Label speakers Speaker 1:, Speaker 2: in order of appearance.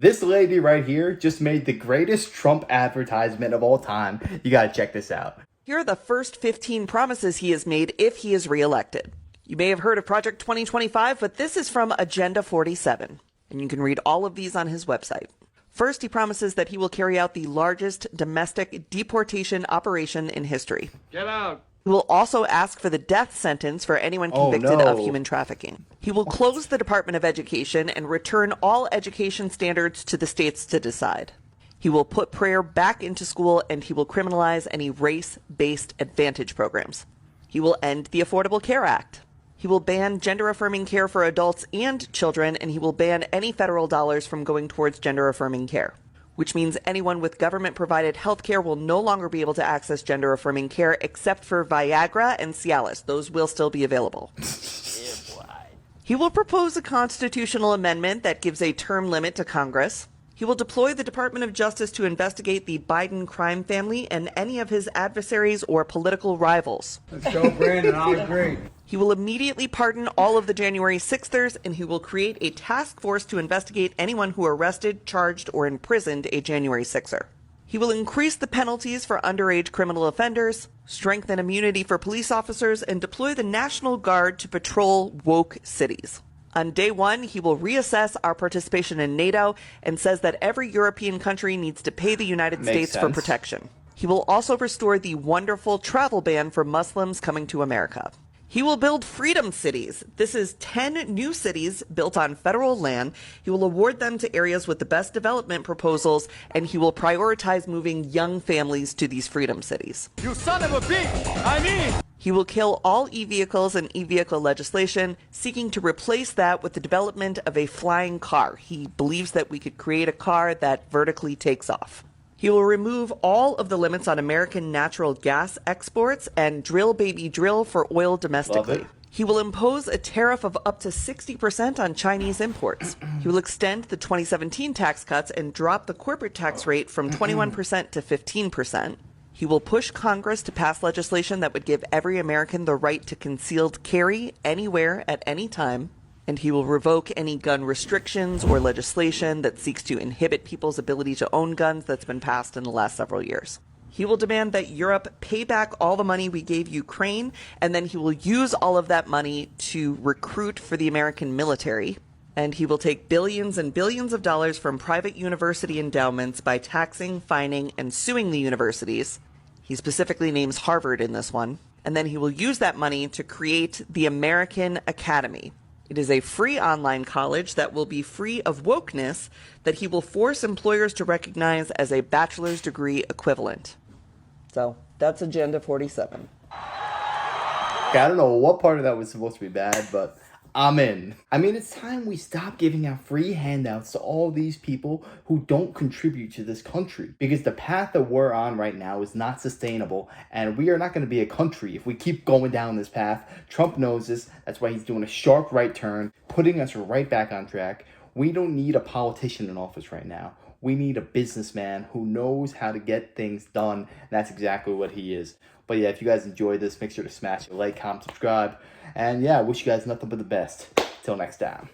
Speaker 1: This lady right here just made the greatest Trump advertisement of all time. You gotta check this out.
Speaker 2: Here are the first 15 promises he has made if he is reelected. You may have heard of Project 2025, but this is from Agenda 47, and you can read all of these on his website. First, he promises that he will carry out the largest domestic deportation operation in history.
Speaker 3: Get out!
Speaker 2: He will also ask for the death sentence for anyone convicted of human trafficking. He will close the Department of Education and return all education standards to the states to decide. He will put prayer back into school, and he will criminalize any race-based advantage programs. He will end the Affordable Care Act. He will ban gender-affirming care for adults and children, and he will ban any federal dollars from going towards gender-affirming care, which means anyone with government-provided health care will no longer be able to access gender-affirming care except for Viagra and Cialis. Those will still be available. He will propose a constitutional amendment that gives a term limit to Congress. He will deploy the Department of Justice to investigate the Biden crime family and any of his adversaries or political rivals.
Speaker 3: Let's go, Brandon. I agree.
Speaker 2: He will immediately pardon all of the January 6thers, and he will create a task force to investigate anyone who arrested, charged, or imprisoned a January 6er. He will increase the penalties for underage criminal offenders, strengthen immunity for police officers, and deploy the National Guard to patrol woke cities. On day one, he will reassess our participation in NATO and says that every European country needs to pay the United States for protection. He will also restore the wonderful travel ban for Muslims coming to America. He will build freedom cities. This is 10 new cities built on federal land. He will award them to areas with the best development proposals, and he will prioritize moving young families to these freedom cities.
Speaker 3: You son of a bitch!
Speaker 2: He will kill all e-vehicles and e-vehicle legislation, seeking to replace that with the development of a flying car. He believes that we could create a car that vertically takes off. He will remove all of the limits on American natural gas exports and drill baby drill for oil domestically. He will impose a tariff of up to 60% on Chinese imports. He will extend the 2017 tax cuts and drop the corporate tax rate from 21% to 15%. He will push Congress to pass legislation that would give every American the right to concealed carry anywhere at any time. And he will revoke any gun restrictions or legislation that seeks to inhibit people's ability to own guns that's been passed in the last several years. He will demand that Europe pay back all the money we gave Ukraine, and then he will use all of that money to recruit for the American military. And he will take billions and billions of dollars from private university endowments by taxing, fining, and suing the universities. He specifically names Harvard in this one. And then he will use that money to create the American Academy. It is a free online college that will be free of wokeness that he will force employers to recognize as a bachelor's degree equivalent. So that's Agenda 47.
Speaker 1: I don't know what part of that was supposed to be bad, but I'm in. I mean, it's time we stop giving out free handouts to all these people who don't contribute to this country. Because the path that we're on right now is not sustainable, and we are not going to be a country if we keep going down this path. Trump knows this. That's why he's doing a sharp right turn, putting us right back on track. We don't need a politician in office right now. We need a businessman who knows how to get things done. And that's exactly what he is. But yeah, if you guys enjoyed this, make sure to smash a like, comment, subscribe. And yeah, I wish you guys nothing but the best. Till next time.